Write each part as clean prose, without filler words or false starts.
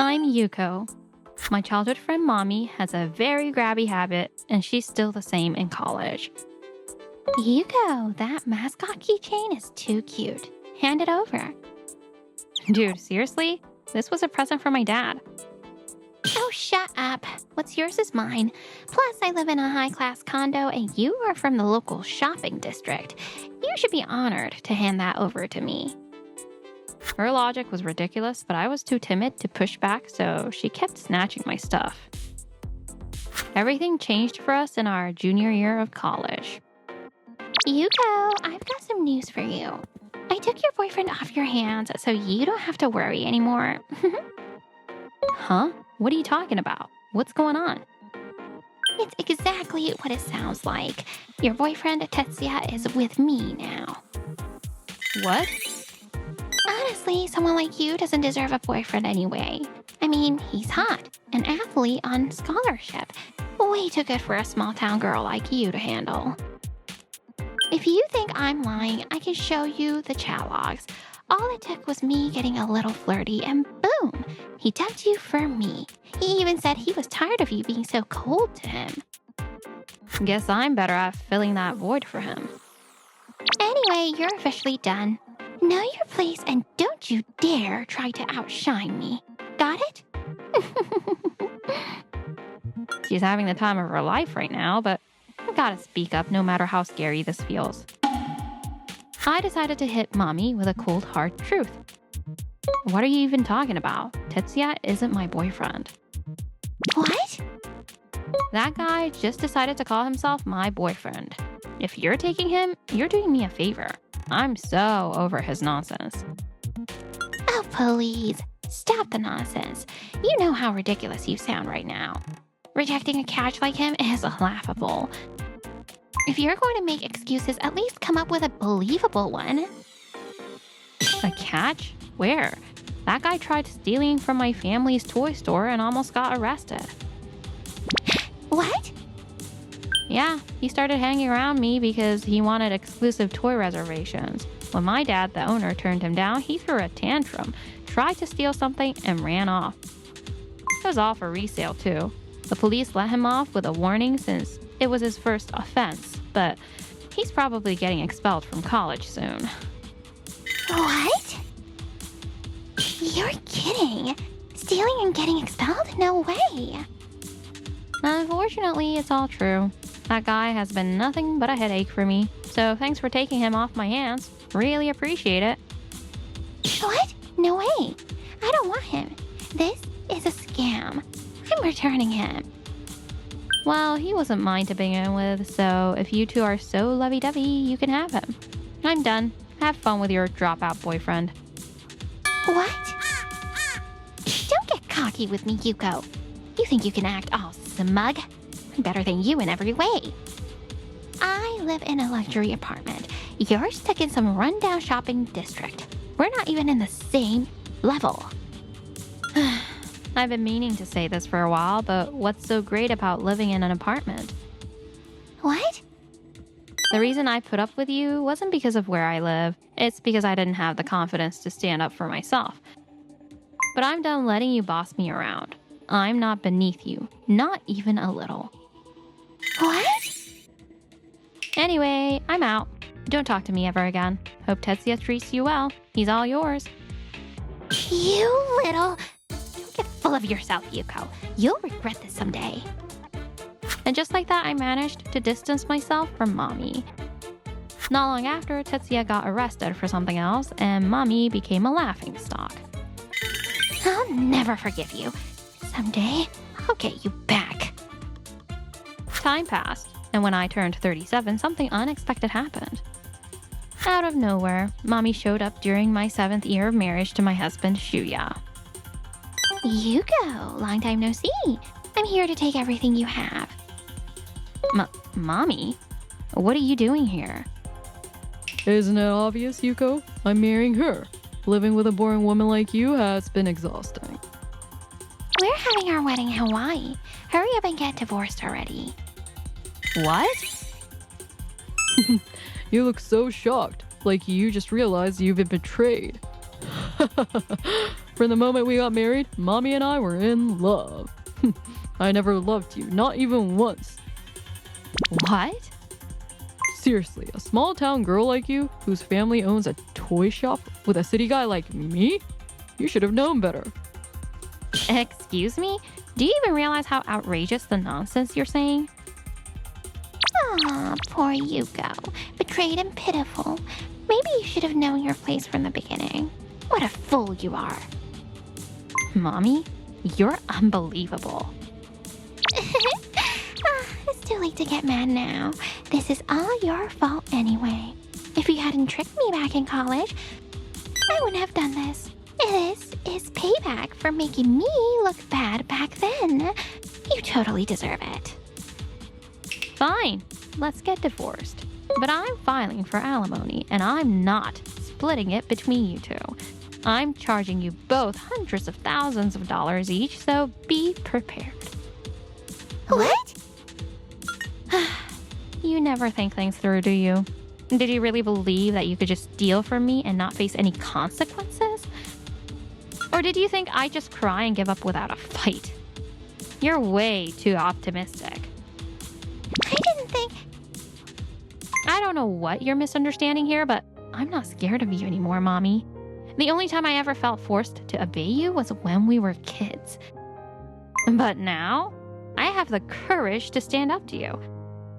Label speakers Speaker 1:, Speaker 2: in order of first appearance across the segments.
Speaker 1: I'm Yuko. My childhood friend Mami has a very grabby habit, and she's still the same in college. Yuko, that mascot keychain is too cute. Hand it over. Dude, seriously? This was a present from my dad. Oh, shut up. What's yours is mine. Plus, I live in a high-class condo, and you are from the local shopping district. You should be honored to hand that over to me. Her logic was ridiculous, but I was too timid to push back, so she kept snatching my stuff. Everything changed for us in our junior year of college. Yuko, I've got some news for you. I took your boyfriend off your hands, so you don't have to worry anymore. Huh? What are you talking about? What's going on? It's exactly what it sounds like. Your boyfriend, Tetsuya, is with me now. What? Honestly, someone like you doesn't deserve a boyfriend anyway. I mean, he's hot, an athlete on scholarship. Way too good for a small-town girl like you to handle. If you think I'm lying, I can show you the chat logs. All it took was me getting a little flirty, and boom, he dumped you for me. He even said he was tired of you being so cold to him. Guess I'm better at filling that void for him. Anyway, you're officially done. Know your place and don't you dare try to outshine me. Got it? She's having the time of her life right now, but I gotta speak up no matter how scary this feels. I decided to hit Mami with a cold hard truth. What are you even talking about? Tetsuya isn't my boyfriend. What? That guy just decided to call himself my boyfriend. If you're taking him, you're doing me a favor. I'm so over his nonsense. Oh, please. Stop the nonsense. You know how ridiculous you sound right now. Rejecting a catch like him is laughable. If you're going to make excuses, at least come up with a believable one. A catch? Where? That guy tried stealing from my family's toy store and almost got arrested. What? Yeah, he started hanging around me because he wanted exclusive toy reservations. When my dad, the owner, turned him down, he threw a tantrum, tried to steal something, and ran off. It was all for resale, too. The police let him off with a warning since it was his first offense, but he's probably getting expelled from college soon. What? You're kidding. Stealing and getting expelled? No way. Unfortunately, it's all true. That guy has been nothing but a headache for me, so thanks for taking him off my hands. Really appreciate it. What? No way. I don't want him. This is a scam. I'm returning him. Well, he wasn't mine to begin with, so if you two are so lovey-dovey, you can have him. I'm done. Have fun with your dropout boyfriend. What? Don't get cocky with me, Yuko. You think you can act all smug? I'm better than you in every way. I live in a luxury apartment. You're stuck in some rundown shopping district. We're not even in the same level. I've been meaning to say this for a while, but what's so great about living in an apartment? What? The reason I put up with you wasn't because of where I live. It's because I didn't have the confidence to stand up for myself. But I'm done letting you boss me around. I'm not beneath you, not even a little. What? Anyway, I'm out. Don't talk to me ever again. Hope Tetsuya treats you well. He's all yours. You little... Don't get full of yourself, Yuko. You'll regret this someday. And just like that, I managed to distance myself from Mami. Not long after, Tetsuya got arrested for something else, and Mami became a laughingstock. I'll never forgive you. Someday, I'll get you back. Time passed, and when I turned 37, something unexpected happened. Out of nowhere, Mami showed up during my 7th year of marriage to my husband, Shuya. Yuko, long time no see. I'm here to take everything you have. Mami? What are you doing here?
Speaker 2: Isn't it obvious, Yuko? I'm marrying her. Living with a boring woman like you has been exhausting.
Speaker 1: We're having our wedding in Hawaii. Hurry up and get divorced already. What?
Speaker 2: You look so shocked, like you just realized you've been betrayed. From the moment we got married, Mommy and I were in love. I never loved you, not even once.
Speaker 1: What?
Speaker 2: Seriously, a small town girl like you, whose family owns a toy shop with a city guy like me? You should have known better.
Speaker 1: Excuse me? Do you even realize how outrageous the nonsense you're saying?
Speaker 3: Aw, poor Yuko. Betrayed and pitiful. Maybe you should have known your place from the beginning. What a fool you are.
Speaker 1: Mommy, you're unbelievable.
Speaker 3: It's too late to get mad now. This is all your fault anyway. If you hadn't tricked me back in college, I wouldn't have done this. This is payback for making me look bad back then. You totally deserve it.
Speaker 1: Fine, let's get divorced. But I'm filing for alimony, and I'm not splitting it between you two. I'm charging you both hundreds of thousands of dollars each, so be prepared.
Speaker 3: What?
Speaker 1: You never think things through, do you? Did you really believe that you could just steal from me and not face any consequences? Or did you think I'd just cry and give up without a fight? You're way too optimistic.
Speaker 3: I didn't think...
Speaker 1: I don't know what you're misunderstanding here, but I'm not scared of you anymore, Mommy. The only time I ever felt forced to obey you was when we were kids. But now, I have the courage to stand up to you.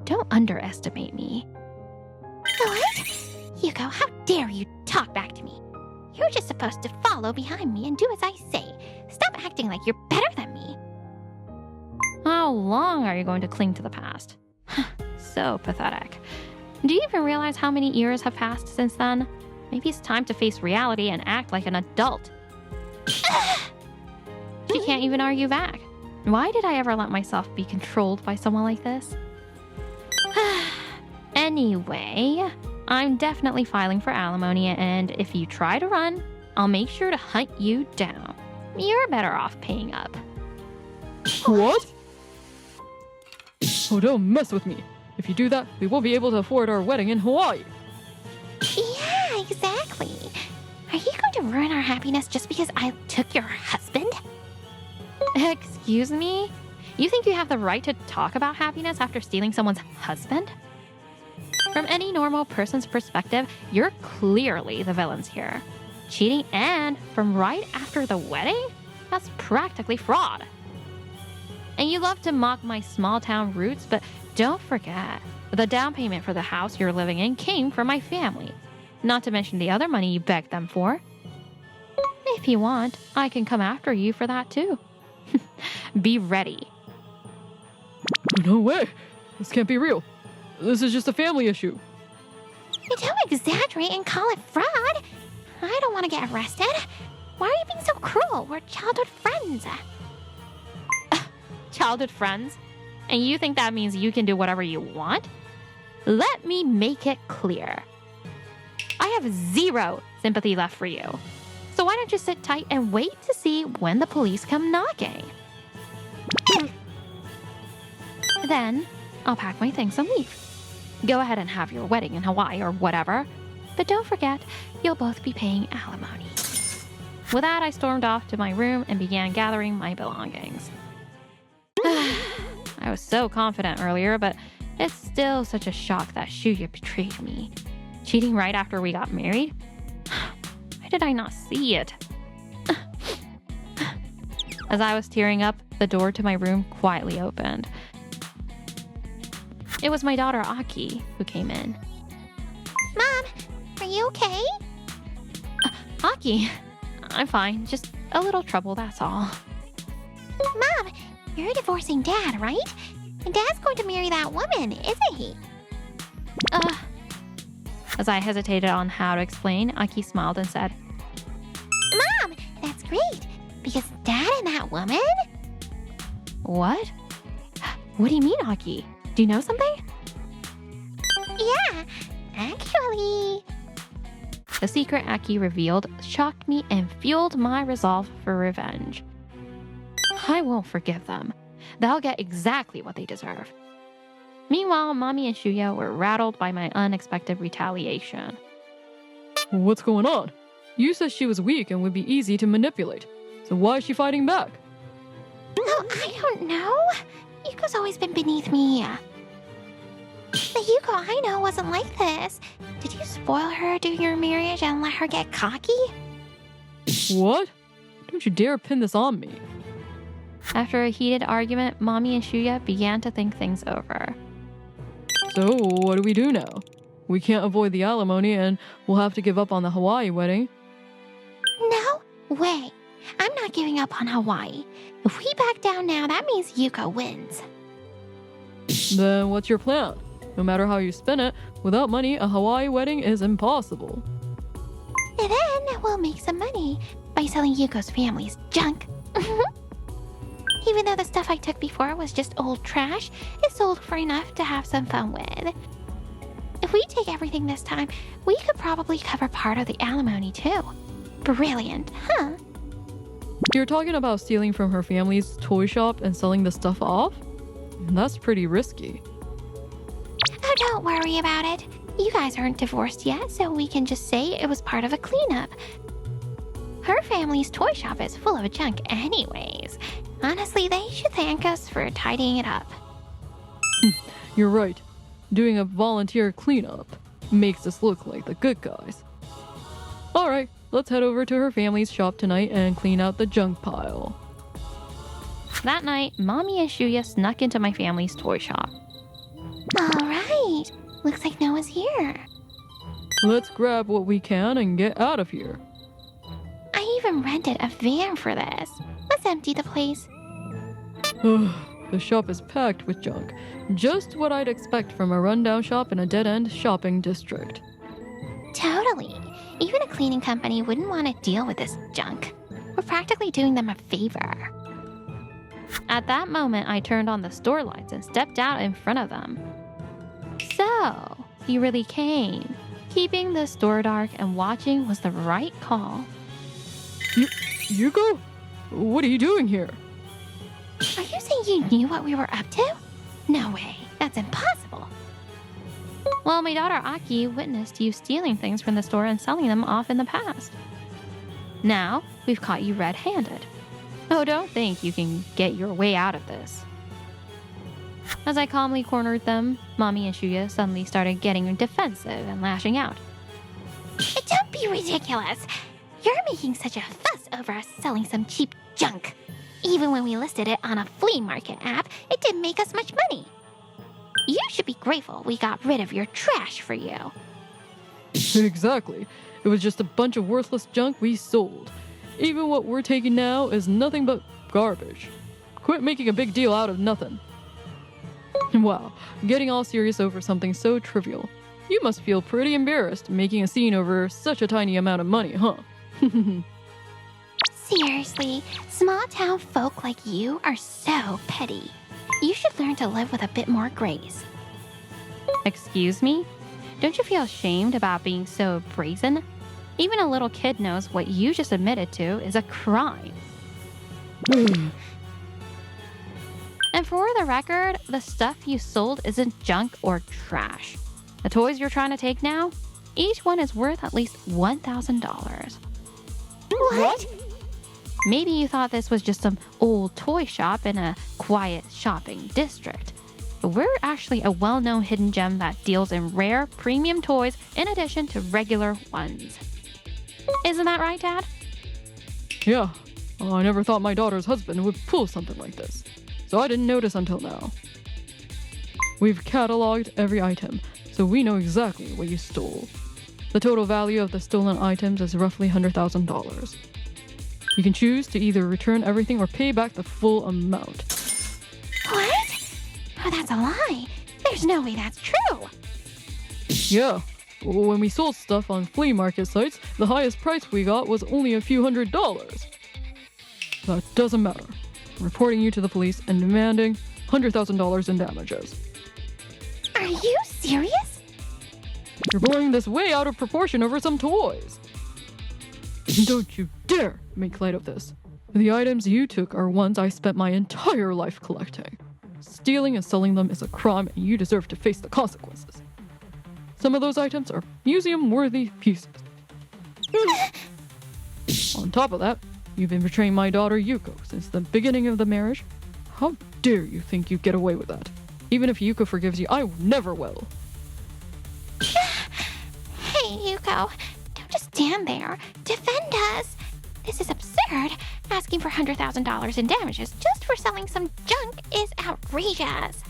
Speaker 1: Don't underestimate me.
Speaker 3: What? Yuko, how dare you talk back to me? You're just supposed to follow behind me and do as I say. Stop acting like you're better than me.
Speaker 1: How long are you going to cling to the past? So pathetic. Do you even realize how many years have passed since then? Maybe it's time to face reality and act like an adult. She can't even argue back. Why did I ever let myself be controlled by someone like this? Anyway, I'm definitely filing for alimony, and if you try to run, I'll make sure to hunt you down. You're better off paying up.
Speaker 2: What? Oh, don't mess with me. If you do that, we won't be able to afford our wedding in Hawaii.
Speaker 3: Yeah, exactly. Are you going to ruin our happiness just because I took your husband?
Speaker 1: Excuse me? You think you have the right to talk about happiness after stealing someone's husband? From any normal person's perspective, you're clearly the villains here. Cheating and from right after the wedding? That's practically fraud. And you love to mock my small town roots, but don't forget, the down payment for the house you're living in came from my family. Not to mention the other money you begged them for. If you want, I can come after you for that too. Be ready.
Speaker 2: No way. This can't be real. This is just a family issue.
Speaker 3: Don't exaggerate and call it fraud. I don't want to get arrested. Why are you being so cruel? We're childhood friends.
Speaker 1: Childhood friends? And you think that means you can do whatever you want? Let me make it clear. I have zero sympathy left for you. So why don't you sit tight and wait to see when the police come knocking? Then I'll pack my things and leave. Go ahead and have your wedding in Hawaii or whatever. But don't forget, you'll both be paying alimony. With that, I stormed off to my room and began gathering my belongings. I was so confident earlier, but it's still such a shock that Shuya betrayed me. Cheating right after we got married? Why did I not see it? As I was tearing up, the door to my room quietly opened. It was my daughter Aki who came in.
Speaker 3: Mom, are you okay?
Speaker 1: Aki, I'm fine. Just a little trouble, that's all.
Speaker 3: Mom, you're divorcing Dad, right? And Dad's going to marry that woman, isn't he?
Speaker 1: As I hesitated on how to explain, Aki smiled and said,
Speaker 3: Mom, that's great. Because Dad and that woman?
Speaker 1: What? What do you mean, Aki? Do you know something?
Speaker 3: Yeah, actually.
Speaker 1: The secret Aki revealed shocked me and fueled my resolve for revenge. I won't forgive them. They'll get exactly what they deserve. Meanwhile, Mami and Shuya were rattled by my unexpected retaliation.
Speaker 2: What's going on? You said she was weak and would be easy to manipulate. So why is she fighting back?
Speaker 3: Oh, I don't know. Yuko's always been beneath me. The Yuko I know wasn't like this. Did you spoil her during your marriage and let her get cocky?
Speaker 2: What? Don't you dare pin this on me.
Speaker 1: After a heated argument, Mami and Shuya began to think things over.
Speaker 2: So, what do we do now? We can't avoid the alimony and we'll have to give up on the Hawaii wedding.
Speaker 3: No way. I'm not giving up on Hawaii. If we back down now, that means Yuko wins.
Speaker 2: Then what's your plan? No matter how you spin it, without money, a Hawaii wedding is impossible.
Speaker 3: And then we'll make some money by selling Yuko's family's junk. Even though the stuff I took before was just old trash, it sold for enough to have some fun with. If we take everything this time, we could probably cover part of the alimony too. Brilliant, huh?
Speaker 2: You're talking about stealing from her family's toy shop and selling the stuff off? That's pretty risky.
Speaker 3: Oh, don't worry about it. You guys aren't divorced yet, so we can just say it was part of a cleanup. Her family's toy shop is full of junk anyways. Honestly, they should thank us for tidying it up.
Speaker 2: You're right. Doing a volunteer cleanup makes us look like the good guys. Alright, let's head over to her family's shop tonight and clean out the junk pile.
Speaker 1: That night, Mami and Shuya snuck into my family's toy shop.
Speaker 3: All right. Looks like Noah's here.
Speaker 2: Let's grab what we can and get out of here.
Speaker 3: I even rented a van for this. Let's empty the place.
Speaker 2: The shop is packed with junk. Just what I'd expect from a rundown shop in a dead-end shopping district.
Speaker 3: Totally. Even a cleaning company wouldn't want to deal with this junk. We're practically doing them a favor.
Speaker 1: At that moment, I turned on the store lights and stepped out in front of them. So, you really came. Keeping the store dark and watching was the right call.
Speaker 2: Yuko? What are you doing here?
Speaker 3: Are you saying you knew what we were up to? No way. That's impossible.
Speaker 1: Well, my daughter Aki witnessed you stealing things from the store and selling them off in the past. Now, we've caught you red-handed. Oh, don't think you can get your way out of this. As I calmly cornered them, Mami and Shuya suddenly started getting defensive and lashing out.
Speaker 3: Don't be ridiculous. You're making such a fuss over us selling some cheap junk. Even when we listed it on a flea market app, it didn't make us much money. You should be grateful we got rid of your trash for you.
Speaker 2: Exactly. It was just a bunch of worthless junk we sold. Even what we're taking now is nothing but garbage. Quit making a big deal out of nothing. Wow, getting all serious over something so trivial. You must feel pretty embarrassed making a scene over such a tiny amount of money, huh?
Speaker 3: Seriously, small town folk like you are so petty. You should learn to live with a bit more grace.
Speaker 1: Excuse me? Don't you feel ashamed about being so brazen? Even a little kid knows what you just admitted to is a crime. And for the record, the stuff you sold isn't junk or trash. The toys you're trying to take now, each one is worth at least $1,000.
Speaker 3: What?
Speaker 1: Maybe you thought this was just some old toy shop in a quiet shopping district. But we're actually a well-known hidden gem that deals in rare, premium toys in addition to regular ones. Isn't that right, Dad?
Speaker 2: Yeah. I never thought my daughter's husband would pull something like this. So I didn't notice until now. We've cataloged every item, so we know exactly what you stole. The total value of the stolen items is roughly $100,000. You can choose to either return everything or pay back the full amount.
Speaker 3: What? Oh, that's a lie. There's no way that's true.
Speaker 2: Yeah. When we sold stuff on flea market sites, the highest price we got was only a few $100s. That doesn't matter. I'm reporting you to the police and demanding $100,000 in damages.
Speaker 3: Are you serious?
Speaker 2: You're blowing this way out of proportion over some toys. Don't you dare make light of this. The items you took are ones I spent my entire life collecting. Stealing and selling them is a crime and you deserve to face the consequences. Some of those items are museum-worthy pieces. On top of that, you've been betraying my daughter Yuko since the beginning of the marriage. How dare you think you get away with that? Even if Yuko forgives you, I never will.
Speaker 3: Hey, Yuko, don't just stand there. Defend us. This is absurd. Asking for $100,000 in damages just for selling some junk is outrageous.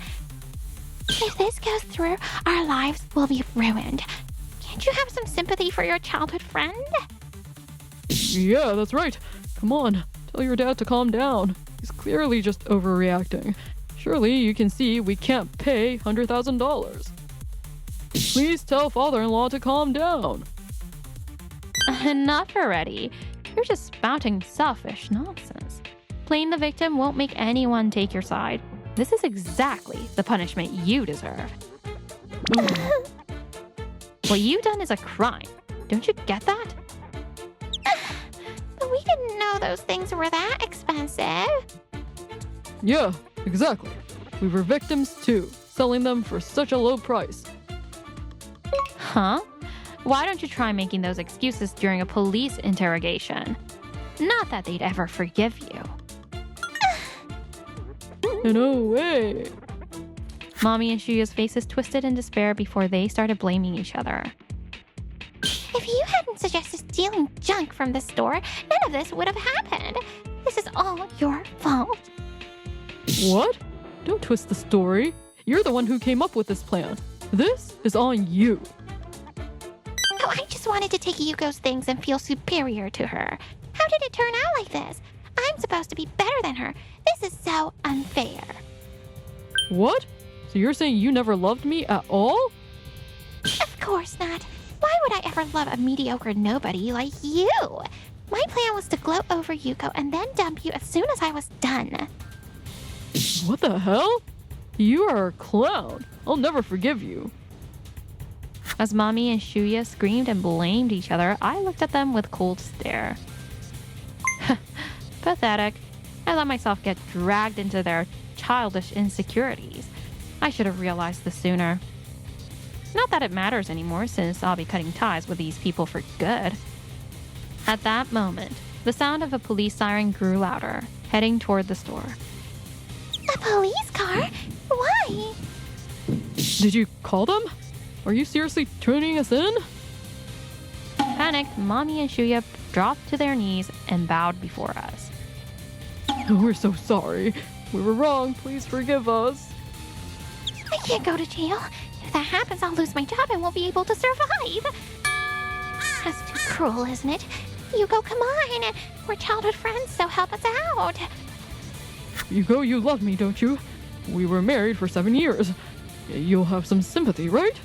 Speaker 3: If this goes through, our lives will be ruined. Can't you have some sympathy for your childhood friend?
Speaker 2: Yeah, that's right. Come on, tell your dad to calm down. He's clearly just overreacting. Surely you can see we can't pay $100,000. Please tell father-in-law to calm down.
Speaker 1: Enough already. You're just spouting selfish nonsense. Playing the victim won't make anyone take your side. This is exactly the punishment you deserve. What you've done is a crime. Don't you get that?
Speaker 3: But we didn't know those things were that expensive.
Speaker 2: Yeah, exactly. We were victims too, selling them for such a low price.
Speaker 1: Huh? Why don't you try making those excuses during a police interrogation? Not that they'd ever forgive you.
Speaker 2: No way.
Speaker 1: Mami and Shuya's faces twisted in despair before they started blaming each other.
Speaker 3: If you hadn't suggested stealing junk from the store, none of this would have happened. This is all your fault.
Speaker 2: What? Don't twist the story. You're the one who came up with this plan. This is on you.
Speaker 3: Oh, I just wanted to take Yuko's things and feel superior to her. How did it turn out like this? I'm supposed to be better than her. This is so unfair.
Speaker 2: What? So you're saying you never loved me at all?
Speaker 3: Of course not. Why would I ever love a mediocre nobody like you? My plan was to gloat over Yuko and then dump you as soon as I was done.
Speaker 2: What the hell? You are a clown. I'll never forgive you.
Speaker 1: As Mami and Shuya screamed and blamed each other, I looked at them with cold stare. Pathetic. I let myself get dragged into their childish insecurities. I should have realized this sooner. Not that it matters anymore, since I'll be cutting ties with these people for good. At that moment, the sound of a police siren grew louder, heading toward the store.
Speaker 3: A police car? Why?
Speaker 2: Did you call them? Are you seriously turning us in?
Speaker 1: Panicked, Mami and Shuya dropped to their knees and bowed before us.
Speaker 2: We're so sorry. We were wrong. Please forgive us.
Speaker 3: I can't go to jail. If that happens, I'll lose my job and won't be able to survive. That's too cruel, isn't it? Yuko, come on. We're childhood friends, so help us out.
Speaker 2: Yuko, you love me, don't you? We were married for 7 years. You'll have some sympathy, right?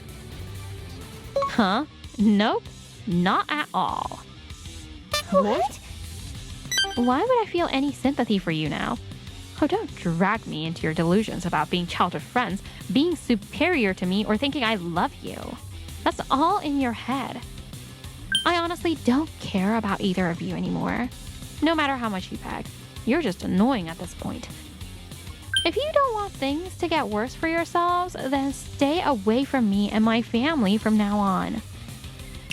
Speaker 1: Huh? Nope. Not at all.
Speaker 2: What?
Speaker 1: Why would I feel any sympathy for you now? Oh, don't drag me into your delusions about being childhood friends, being superior to me, or thinking I love you. That's all in your head. I honestly don't care about either of you anymore. No matter how much you beg, you're just annoying at this point. If you don't want things to get worse for yourselves, then stay away from me and my family from now on.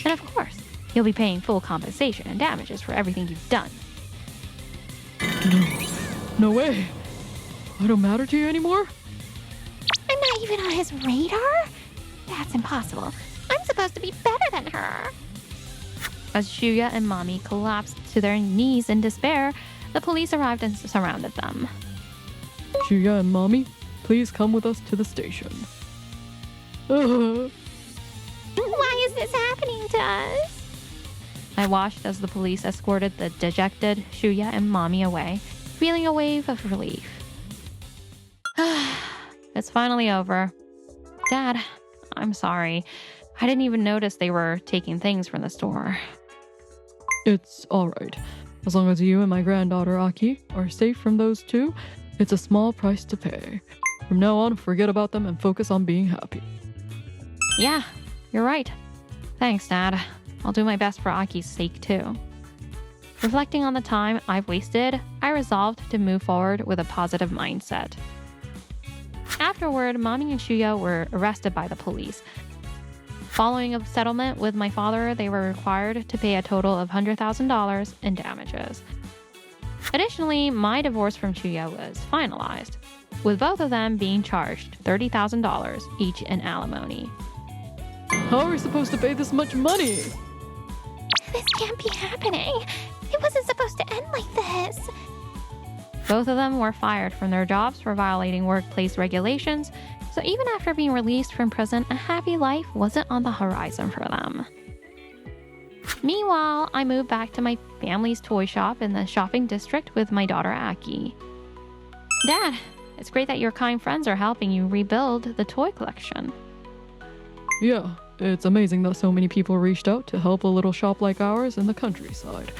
Speaker 1: And of course, you'll be paying full compensation and damages for everything you've done.
Speaker 2: No way. I don't matter to you anymore?
Speaker 3: I'm not even on his radar? That's impossible. I'm supposed to be better than her.
Speaker 1: As Shuya and Mami collapsed to their knees in despair, the police arrived and surrounded them.
Speaker 2: Shuya and Mami, please come with us to the station.
Speaker 3: Why is this happening to us?
Speaker 1: I watched as the police escorted the dejected Shuya and Mami away, feeling a wave of relief. It's finally over. Dad, I'm sorry. I didn't even notice they were taking things from the store.
Speaker 2: It's alright. As long as you and my granddaughter Aki are safe from those two, it's a small price to pay. From now on, forget about them and focus on being happy.
Speaker 1: Yeah, you're right. Thanks, Dad. I'll do my best for Aki's sake, too. Reflecting on the time I've wasted, I resolved to move forward with a positive mindset. Afterward, Mami and Shuya were arrested by the police. Following a settlement with my father, they were required to pay a total of $100,000 in damages. Additionally, my divorce from Chuya was finalized, with both of them being charged $30,000 each in alimony.
Speaker 2: How are we supposed to pay this much money?
Speaker 3: This can't be happening. It wasn't supposed to end like this.
Speaker 1: Both of them were fired from their jobs for violating workplace regulations, so even after being released from prison, a happy life wasn't on the horizon for them. Meanwhile, I moved back to my family's toy shop in the shopping district with my daughter Aki. Dad, it's great that your kind friends are helping you rebuild the toy collection.
Speaker 2: Yeah, it's amazing that so many people reached out to help a little shop like ours in the countryside.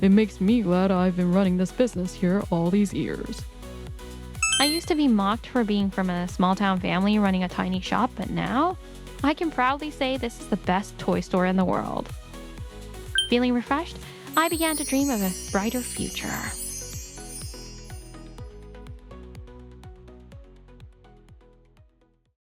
Speaker 2: It makes me glad I've been running this business here all these years.
Speaker 1: I used to be mocked for being from a small town family running a tiny shop, but now I can proudly say this is the best toy store in the world. Feeling refreshed, I began to dream of a brighter future.